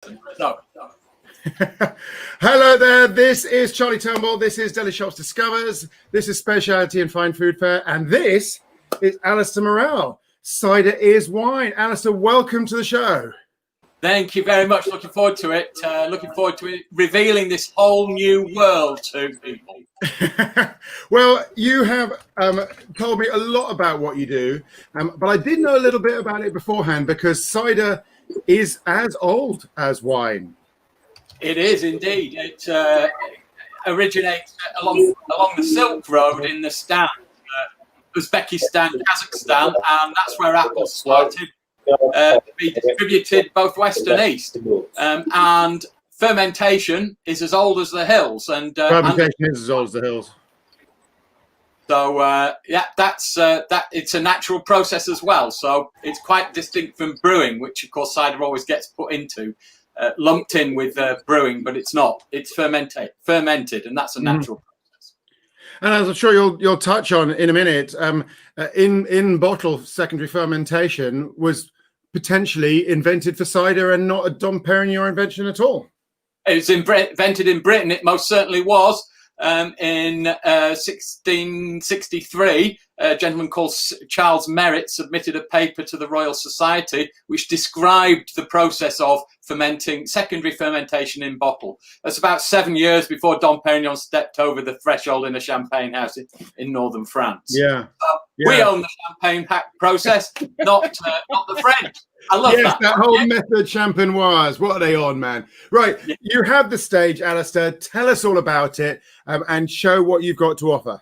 No. Hello there, this is Charlie Turnbull, this is Delishops Discovers, this is Speciality and Fine Food Fair, and this is Alistair Morrell. Cider is wine. Alistair, welcome to the show. Thank you very much. Looking forward to it. Looking forward to it revealing this whole new world to people. Well, you have told me a lot about what you do, but I did know a little bit about it beforehand because cider is as old as wine. It is indeed. It originates along the Silk Road in the Stan, Uzbekistan, Kazakhstan, and that's where apples started to be distributed both west and east. And fermentation is as old as the hills. And fermentation is as old as the hills. So yeah, that's it's a natural process as well. So it's quite distinct from brewing, which of course cider always gets put into. Lumped in with brewing, but it's not. It's fermented, and that's a natural process. And as I'm sure you'll touch on in a minute, in bottle secondary fermentation was potentially invented for cider and not a Dom Perignon invention at all. It was invented in Britain. It most certainly was. In 1663, a gentleman called Charles Merritt submitted a paper to the Royal Society which described the process of secondary fermentation in bottle. That's about 7 years before Dom Perignon stepped over the threshold in a champagne house in northern France. Yeah. We own the champagne process, not the French. I love that whole method champenoise. What are they on, man? Right. Yeah. You have the stage, Alistair. Tell us all about it and show what you've got to offer.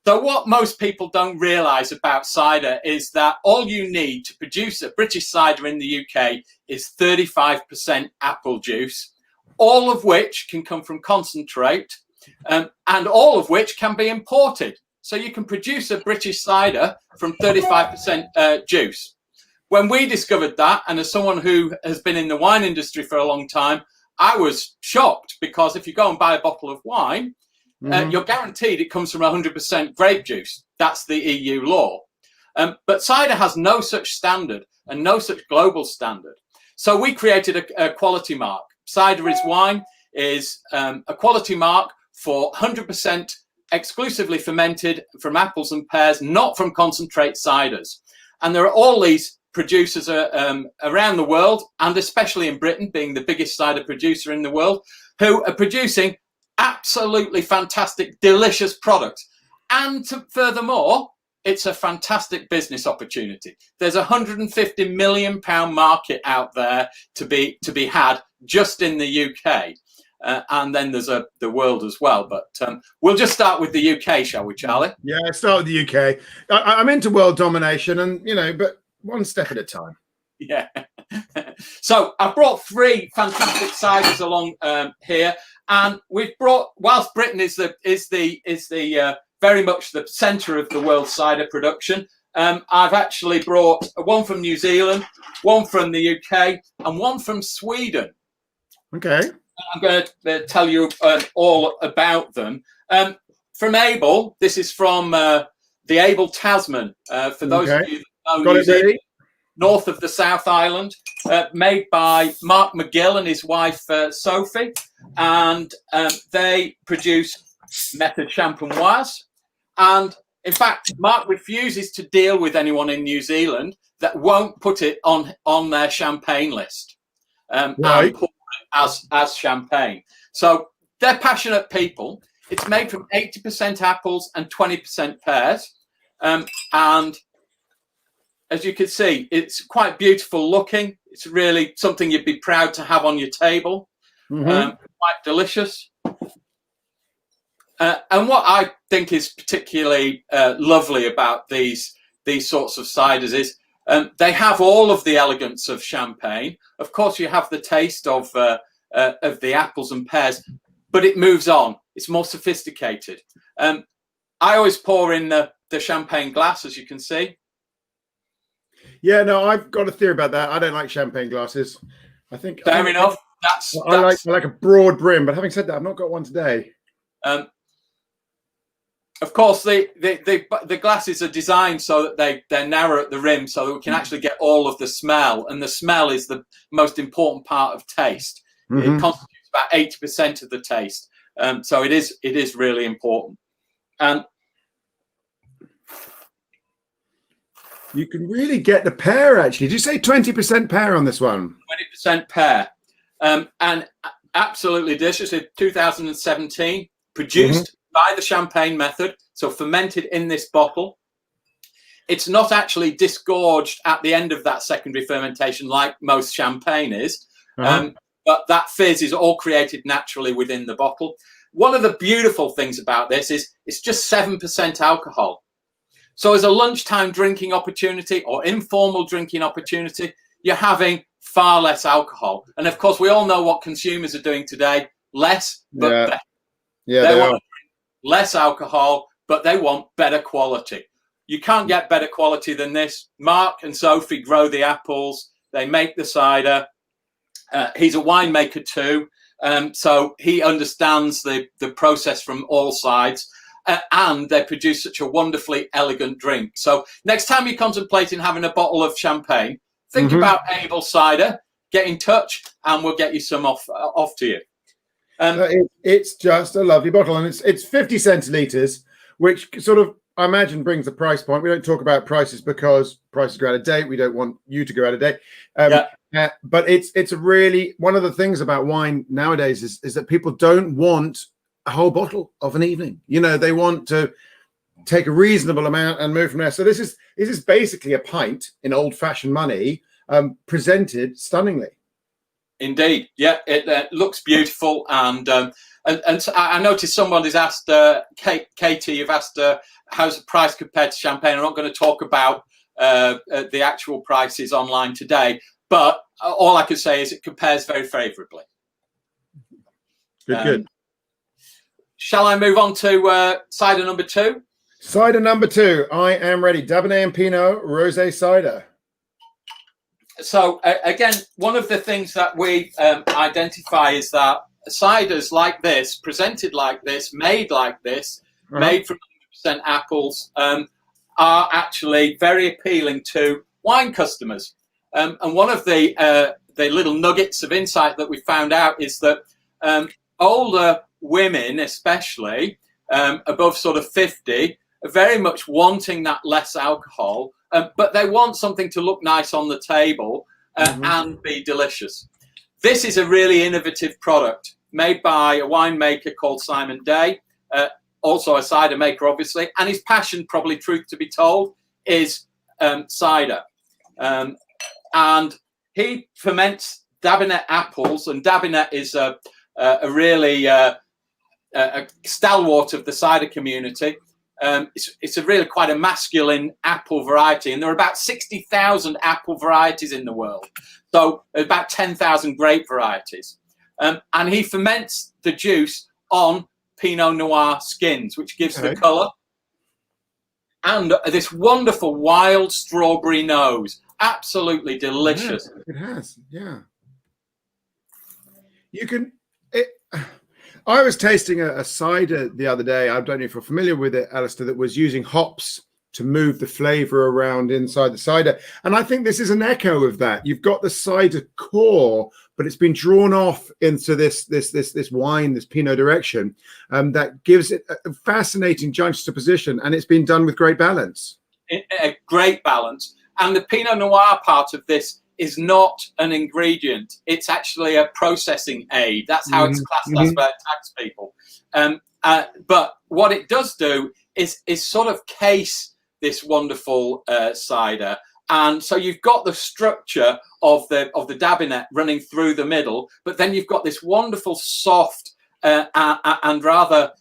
So what most people don't realise about cider is that all you need to produce a British cider in the UK is 35% apple juice, all of which can come from concentrate and all of which can be imported. So you can produce a British cider from 35% juice. When we discovered that, and as someone who has been in the wine industry for a long time, I was shocked because if you go and buy a bottle of wine, you're guaranteed it comes from 100% grape juice. That's the EU law. But cider has no such standard and no such global standard. So we created a quality mark. Cider is wine is a quality mark for 100% exclusively fermented from apples and pears, not from concentrate ciders. And there are all these producers around the world, and especially in Britain, being the biggest cider producer in the world, who are producing absolutely fantastic, delicious products. And furthermore, it's a fantastic business opportunity. There's a £150 million market out there to be had just in the UK. And then there's the world as well. But we'll just start with the UK, shall we, Charlie? Yeah, start with the UK. I'm into world domination and, but one step at a time. Yeah. So I've brought three fantastic ciders along here. And we've brought, whilst Britain is the very much the centre of the world cider production, I've actually brought one from New Zealand, one from the UK, and one from Sweden. Okay. I'm going to tell you all about them. From Abel, this is from the Abel Tasman. For those of you that know New Zealand, north of the South Island, made by Mark McGill and his wife Sophie, and they produce method champenoise. And in fact, Mark refuses to deal with anyone in New Zealand that won't put it on their champagne list and put it as champagne. So they're passionate people. It's made from 80% apples and 20% pears, and as you can see, it's quite beautiful looking. It's really something you'd be proud to have on your table. Quite delicious. And what I think is particularly lovely about these sorts of ciders is they have all of the elegance of champagne. Of course, you have the taste of the apples and pears, but it moves on. It's more sophisticated. I always pour in the champagne glass, as you can see. Yeah, no, I've got a theory about that. I don't like champagne glasses. Fair enough. I like a broad brim, but having said that, I've not got one today. Of course, the glasses are designed so that they're narrow at the rim, so that we can actually get all of the smell, and the smell is the most important part of taste. It constitutes about 80% of the taste, so it is really important. And you can really get the pear. Actually, did you say 20% pear on this one? 20% pear, and absolutely delicious. In 2017, produced by the champagne method, so fermented in this bottle. It's not actually disgorged at the end of that secondary fermentation like most champagne is, but that fizz is all created naturally within the bottle. One of the beautiful things about this is it's just 7% alcohol. So as a lunchtime drinking opportunity or informal drinking opportunity, you're having far less alcohol. And of course, we all know what consumers are doing today: less, but better. Yeah, they want less alcohol, but they want better quality. You can't get better quality than this. Mark and Sophie grow the apples. They make the cider. He's a winemaker too, so he understands the process from all sides. And they produce such a wonderfully elegant drink. So next time you're contemplating having a bottle of champagne, think about Able Cider. Get in touch, and we'll get you some off to you. It's just a lovely bottle, and it's 50 centiliters, which sort of, I imagine, brings the price point. We don't talk about prices because prices go out of date. We don't want you to go out of date. But it's a really, one of the things about wine nowadays is that people don't want a whole bottle of an evening. You know, they want to take a reasonable amount and move from there. So this is basically a pint in old-fashioned money, presented stunningly. Indeed, yeah, it looks beautiful, and so I noticed someone has asked, Katie, you've asked how's the price compared to champagne. I'm not going to talk about the actual prices online today, but all I can say is it compares very favourably. Good. Shall I move on to cider number 2? Cider number 2. I am ready. Cabernet and Pinot Rosé cider. So again, one of the things that we identify is that ciders like this, presented like this, made like this, made from 100% apples, are actually very appealing to wine customers. And one of the little nuggets of insight that we found out is that older women, especially above sort of 50, are very much wanting that less alcohol, but they want something to look nice on the table and be delicious. This is a really innovative product made by a winemaker called Simon Day, also a cider maker, obviously, and his passion, probably truth to be told, is cider. And he ferments Dabinet apples, and Dabinet is a really a stalwart of the cider community. It's a really quite a masculine apple variety, and there are about 60,000 apple varieties in the world. So about 10,000 grape varieties. And he ferments the juice on Pinot Noir skins, which gives the colour. And this wonderful wild strawberry nose. Absolutely delicious. Yeah, it has, yeah. You can... I was tasting a cider the other day. I don't know if you're familiar with it, Alistair, that was using hops to move the flavor around inside the cider. And I think this is an echo of that. You've got the cider core, but it's been drawn off into this wine, this Pinot direction, that gives it a fascinating juxtaposition, and it's been done with great balance. A great balance. And the Pinot Noir part of this is not an ingredient. It's actually a processing aid. That's how it's classed. That's where it tags people. But what it does do is sort of case this wonderful cider. And so you've got the structure of the Dabinet running through the middle, but then you've got this wonderful soft and rather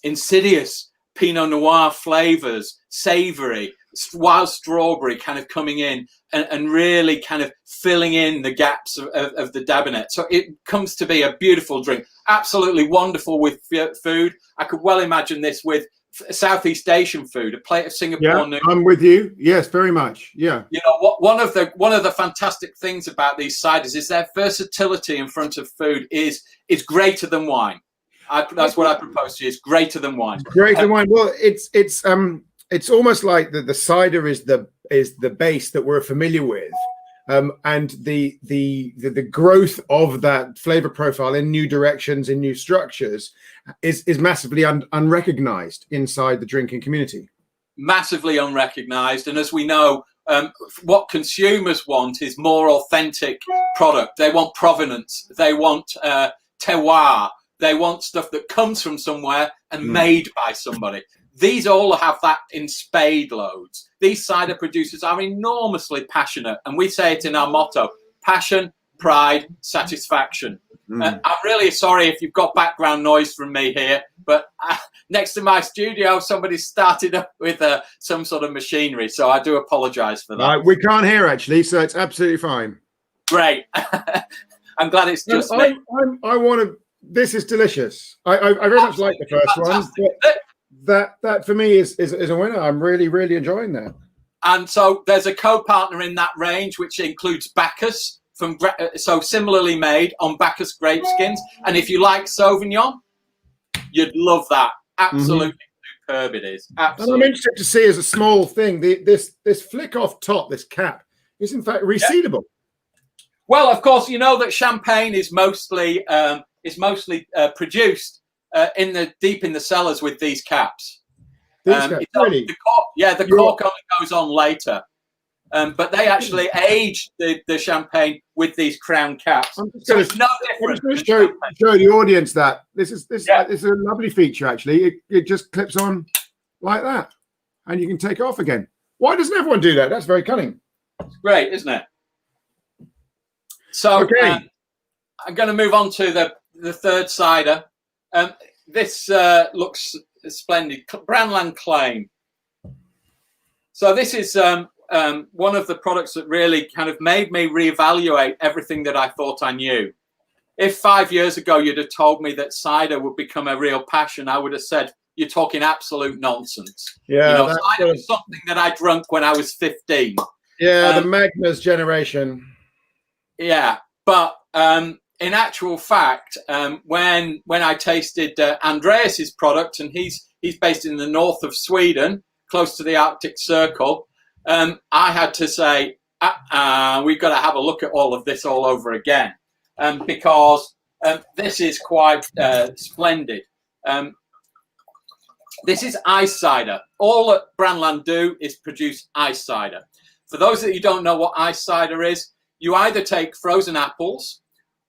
insidious Pinot Noir flavors, savory, wild strawberry kind of coming in and really kind of filling in the gaps of the Dabinet. So it comes to be a beautiful drink. Absolutely wonderful with food. I could well imagine this with Southeast Asian food, a plate of Singapore noodles. I'm with you. Yes, very much. Yeah. You know, one of the fantastic things about these ciders is their versatility in front of food is greater than wine. That's what I propose to you. It's greater than wine. Greater than wine. Well, it's almost like the cider is the base that we're familiar with, and the growth of that flavor profile in new directions, in new structures, is massively unrecognized inside the drinking community. Massively unrecognized, and as we know, what consumers want is more authentic product. They want provenance. They want terroir. They want stuff that comes from somewhere and made by somebody. These all have that in spade loads. These cider producers are enormously passionate, and we say it in our motto: passion, pride, satisfaction. I'm really sorry if you've got background noise from me here, but next to my studio, somebody started up with some sort of machinery, so I do apologise for that. We can't hear, actually, so it's absolutely fine. Great. I'm glad it's just me. I want to... This is delicious. I very much like the first fantastic one. That for me is a winner. I'm really, really enjoying that. And so there's a co-partner in that range, which includes Bacchus, so similarly made on Bacchus grape skins. And if you like Sauvignon, you'd love that. Absolutely superb it is. Absolutely. And I'm interested to see, as a small thing, this flick off top, this cap, is in fact resealable. Yeah. Well, of course, you know that champagne is mostly produced deep in the cellars with these caps. Really? The cork only goes on later, but they actually age the champagne with these crown caps. So it's no different. I'm just going to show the audience that this is a lovely feature. Actually, it just clips on like that, and you can take it off again. Why doesn't everyone do that? That's very cunning. It's great, isn't it? So okay. I'm going to move on to the third cider. This looks splendid. Brandland Claim. So this is one of the products that really kind of made me reevaluate everything that I thought I knew. If 5 years ago you'd have told me that cider would become a real passion, I would have said, you're talking absolute nonsense. Yeah, cider was something that I drank when I was 15. Yeah, the Magnus generation. Yeah, but in actual fact, when I tasted Andreas's product, and he's based in the north of Sweden, close to the Arctic Circle, I had to say, we've got to have a look at all of this all over again, because this is quite splendid. This is ice cider. All that Brandland do is produce ice cider. For those that you don't know what ice cider is, you either take frozen apples,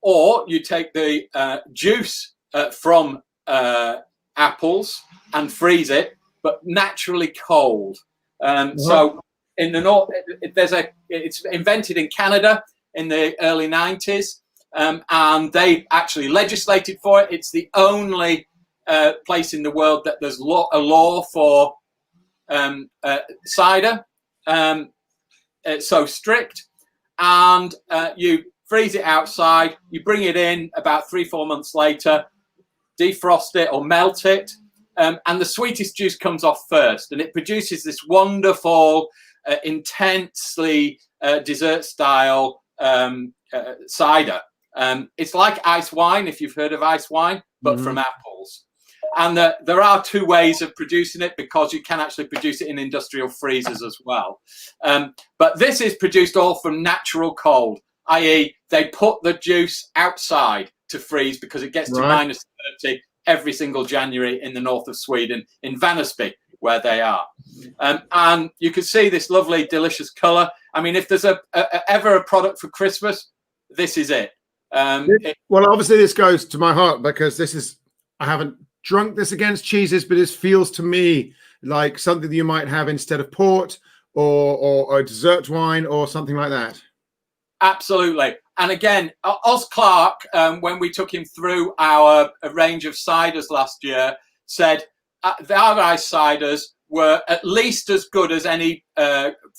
or you take the juice from apples and freeze it, but naturally cold. So in the north, it's invented in Canada in the early 90s, and they actually legislated for it. It's the only place in the world that there's a law for cider. It's so strict, and you freeze it outside, you bring it in about 3-4 months later, defrost it or melt it, and the sweetest juice comes off first, and it produces this wonderful, intensely dessert-style cider. It's like ice wine, if you've heard of ice wine, but from apples. And there are two ways of producing it, because you can actually produce it in industrial freezers as well. But this is produced all from natural cold, i.e. they put the juice outside to freeze, because it gets to minus 30 every single January in the north of Sweden, in Vännäsby, where they are. And you can see this lovely, delicious colour. I mean, if there's ever a product for Christmas, this is it. Well, obviously this goes to my heart, because I haven't drunk this against cheeses, but this feels to me like something that you might have instead of port or a dessert wine or something like that. Absolutely. And again, Oz Clark, when we took him through our range of ciders last year, said our ice ciders were at least as good as any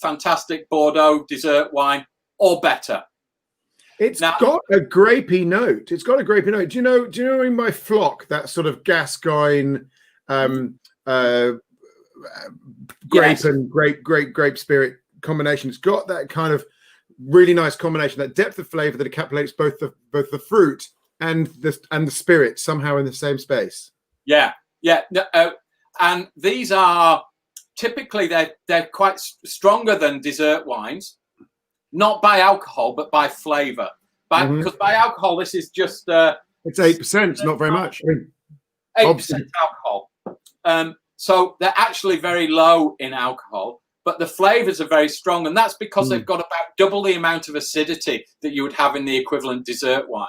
fantastic Bordeaux dessert wine, or better. It's got a grapey note. It's got a grapey note. Do you know in my flock, that sort of Gascoigne grape and grape spirit combination? It's got that kind of really nice combination, that depth of flavor that encapsulates both the fruit the spirit somehow in the same space. Yeah, yeah, and these are typically they're quite stronger than dessert wines, not by alcohol but by flavour. Because by alcohol, this is just it's 8%. It's not very much. 8% alcohol. So they're actually very low in alcohol, but the flavours are very strong, and that's because they've got about double the amount of acidity that you would have in the equivalent dessert wine.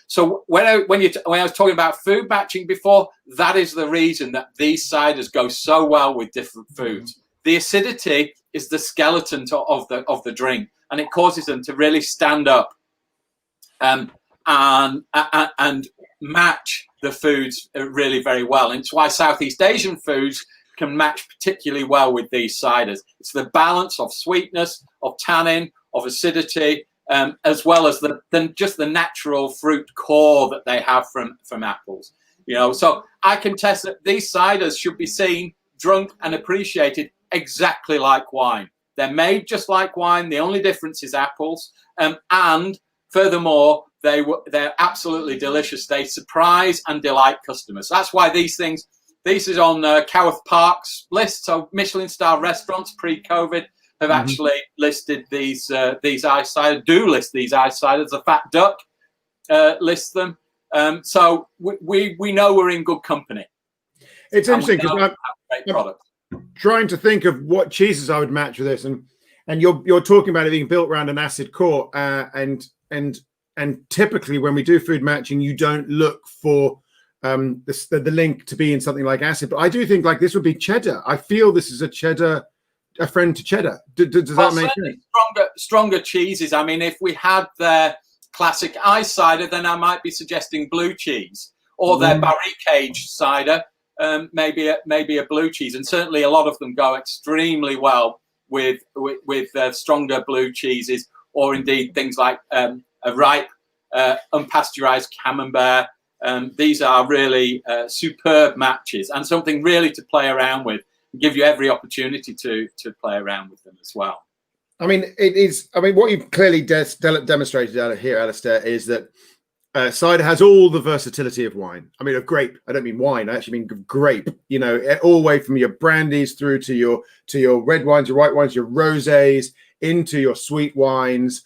So when I was talking about food matching before, that is the reason that these ciders go so well with different foods. The acidity is the skeleton of the drink, and it causes them to really stand up and match the foods really very well. And it's why Southeast Asian foods can match particularly well with these ciders. It's the balance of sweetness, of tannin, of acidity, as well as just the natural fruit core that they have from apples. You know, so I can test that these ciders should be seen, drunk, and appreciated exactly like wine. They're made just like wine. The only difference is apples, and furthermore, they're absolutely delicious. They surprise and delight customers. That's why this is on Coworth Park's list. So Michelin star restaurants pre-COVID have actually listed these ice cider. Do list these ice ciders. The Fat Duck lists them. So we know we're in good company. It's interesting because I'm trying to think of what cheeses I would match with this, and you're talking about it being built around an acid core, and typically when we do food matching, you don't look for the link to be in something like acid. But I do think like this would be cheddar. I feel this is a friend to cheddar. Does that make sense? Stronger cheeses. I mean, if we had their classic ice cider, then I might be suggesting blue cheese, or their barrique aged cider, maybe a blue cheese. And certainly a lot of them go extremely well with stronger blue cheeses, or indeed things like a ripe unpasteurized camembert. These are really superb matches, and something really to play around with. Give you every opportunity to play around with them as well. I mean, it is. I mean, what you've clearly demonstrated out here, Alistair, is that cider has all the versatility of wine. I mean, of grape. I don't mean wine. I actually mean grape. You know, all the way from your brandies through to your red wines, your white wines, your rosés, into your sweet wines.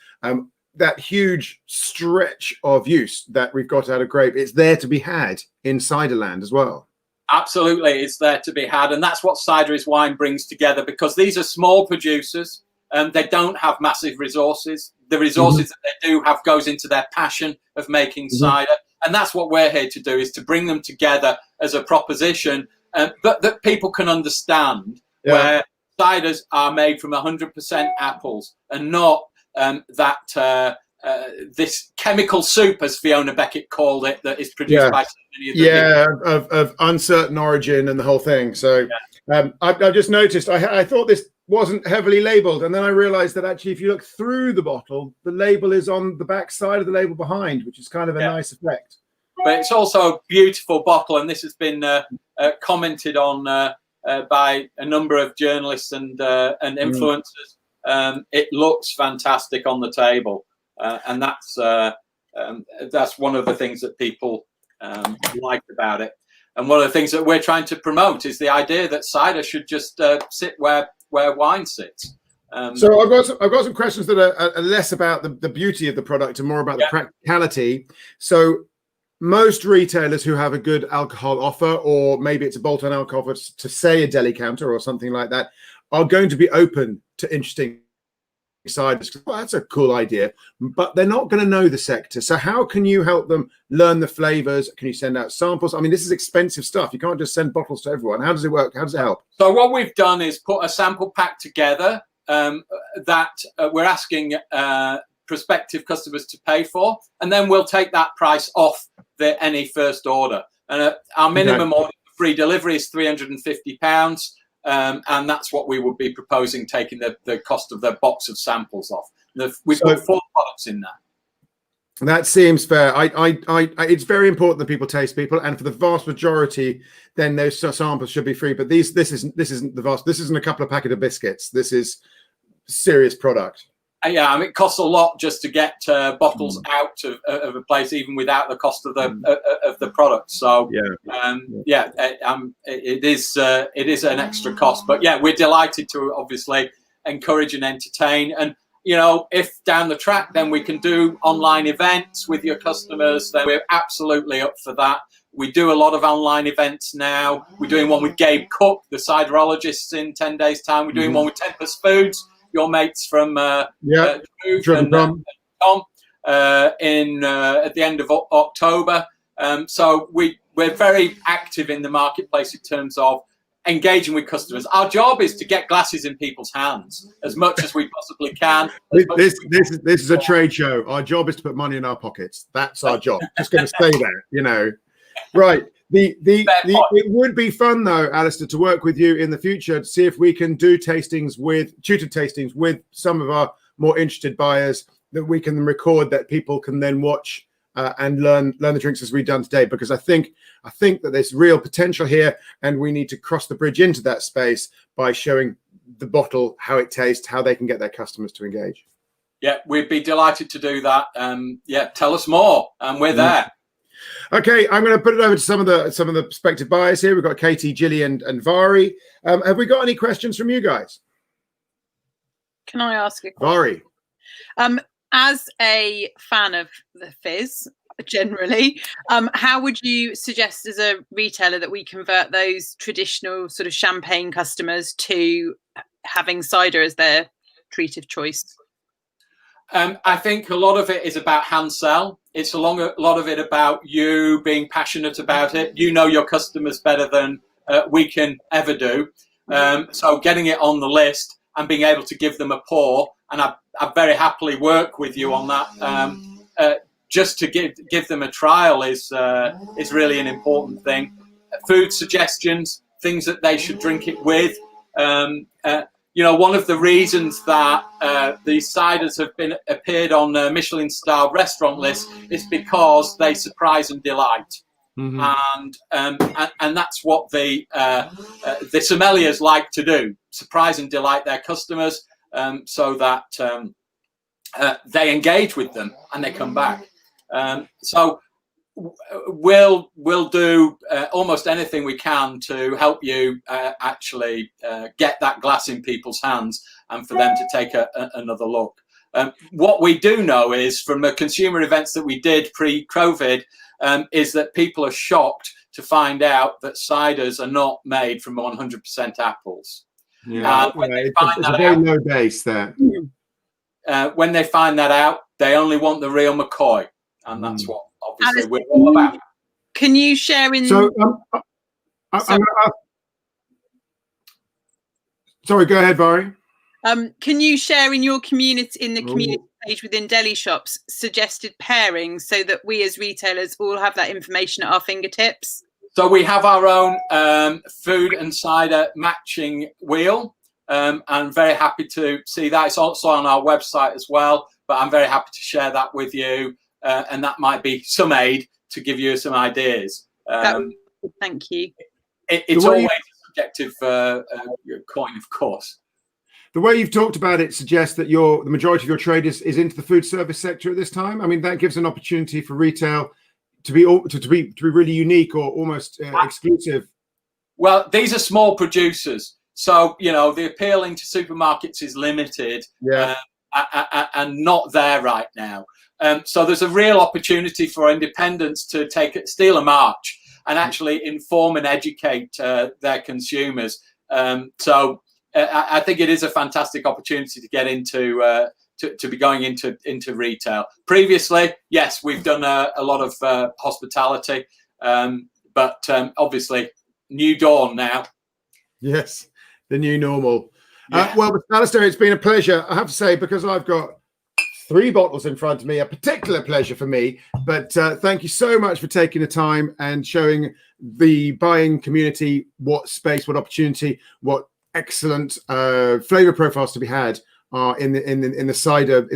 That huge stretch of use that we've got out of grape, it's there to be had in ciderland as well. Absolutely, it's there to be had, and that's what Cider is Wine brings together, because these are small producers and they don't have massive resources. The resources that they do have goes into their passion of making cider, and that's what we're here to do, is to bring them together as a proposition, but that people can understand, where ciders are made from 100% apples and not this chemical soup, as Fiona Beckett called it, that is produced by so many of of uncertain origin and the whole thing. So I've just noticed, I thought this wasn't heavily labeled, and then I realized that actually if you look through the bottle, the label is on the back side of the label behind, which is kind of a nice effect. But it's also a beautiful bottle, and this has been commented on by a number of journalists and influencers. It looks fantastic on the table, and that's one of the things that people like about it. And one of the things that we're trying to promote is the idea that cider should just sit where wine sits. So I've got some questions that are less about the beauty of the product and more about the practicality. So most retailers who have a good alcohol offer, or maybe it's a bolt-on alcohol offer to say a deli counter or something like that, are going to be open to interesting ciders. Well, that's a cool idea, but they're not going to know the sector. So how can you help them learn the flavors? Can you send out samples? I mean, this is expensive stuff. You can't just send bottles to everyone. How does it work? How does it help? So what we've done is put a sample pack together that we're asking prospective customers to pay for, and then we'll take that price off any first order. And our minimum order for free delivery is £350. And that's what we would be proposing, taking the cost of the box of samples off. We've put 4 products in there. That seems fair. It's very important that people taste people, and for the vast majority, then those samples should be free. But this isn't the vast. This isn't a couple of packets of biscuits. This is serious product. Yeah, I mean, it costs a lot just to get bottles out of a place, even without the cost of the product. So it is an extra cost. But yeah, we're delighted to obviously encourage and entertain. And if down the track then we can do online events with your customers, then we're absolutely up for that. We do a lot of online events now. We're doing one with Gabe Cook, the ciderologists, in 10 days' time. We're doing one with Tempest Foods, your mates from and Tom at the end of October. So we're very active in the marketplace in terms of engaging with customers. Our job is to get glasses in people's hands as much as we possibly can. This is a trade show. Our job is to put money in our pockets. That's our job. Just going to say that, Right. It would be fun though, Alistair, to work with you in the future to see if we can do tutored tastings with some of our more interested buyers that we can record, that people can then watch and learn the drinks as we've done today. Because I think that there's real potential here, and we need to cross the bridge into that space by showing the bottle how it tastes, how they can get their customers to engage. Yeah, we'd be delighted to do that. Tell us more, and we're there. Okay, I'm going to put it over to some of the prospective buyers here. We've got Katie, Gillian, and Vari. Have we got any questions from you guys? Can I ask a question? Vari. As a fan of the fizz, generally, how would you suggest as a retailer that we convert those traditional sort of champagne customers to having cider as their treat of choice? I think a lot of it is about hand sell. It's a lot of it about you being passionate about it. You know your customers better than we can ever do. So getting it on the list and being able to give them a pour, and I very happily work with you on that. Just to give them a trial is really an important thing. Food suggestions, things that they should drink it with. One of the reasons that these ciders have appeared on Michelin-starred restaurant lists is because they surprise and delight, and that's what the sommeliers like to do: surprise and delight their customers, so that they engage with them and they come back. So we'll do almost anything we can to help you actually get that glass in people's hands and for them to take another look. What we do know is from the consumer events that we did pre-COVID is that people are shocked to find out that ciders are not made from 100% apples. Yeah, it's a very low base there. When they find that out, they only want the real McCoy, and that's what obviously we're all about. Can you share in? So, sorry, go ahead, Vari. Can you share in your community, in the community page within Delishops, suggested pairings so that we as retailers all have that information at our fingertips? So we have our own food and cider matching wheel. I'm very happy to see that. It's also on our website as well, but I'm very happy to share that with you. And that might be some aid to give you some ideas. Thank you. It's always a subjective coin, of course. The way you've talked about it suggests that the majority of your trade is into the food service sector at this time. I mean, that gives an opportunity for retail to be really unique or almost exclusive. Well, these are small producers, so the appeal into supermarkets is limited, and not there right now. So there's a real opportunity for independents to steal a march and actually inform and educate their consumers. So I think it is a fantastic opportunity to get into to be going into retail. Previously, yes, we've done a lot of hospitality, but obviously new dawn now. Yes, the new normal. Yeah. Well, Alistair, it's been a pleasure. I have to say, because I've got 3 bottles in front of me, a particular pleasure for me. But thank you so much for taking the time and showing the buying community what space, what opportunity, what excellent flavor profiles to be had are in the cider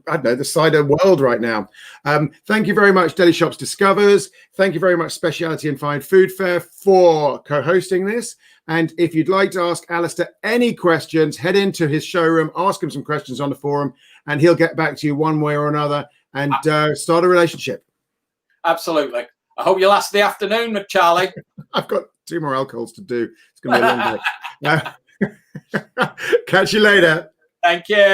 I don't know, the cider world right now. Thank you very much, Delishops Discovers. Thank you very much, Speciality and Fine Food Fair, for co-hosting this. And if you'd like to ask Alistair any questions, head into his showroom, ask him some questions on the forum, and he'll get back to you one way or another and start a relationship. Absolutely. I hope you last the afternoon, Charlie. I've got 2 more alcohols to do. It's going to be a long day. Catch you later. Thank you.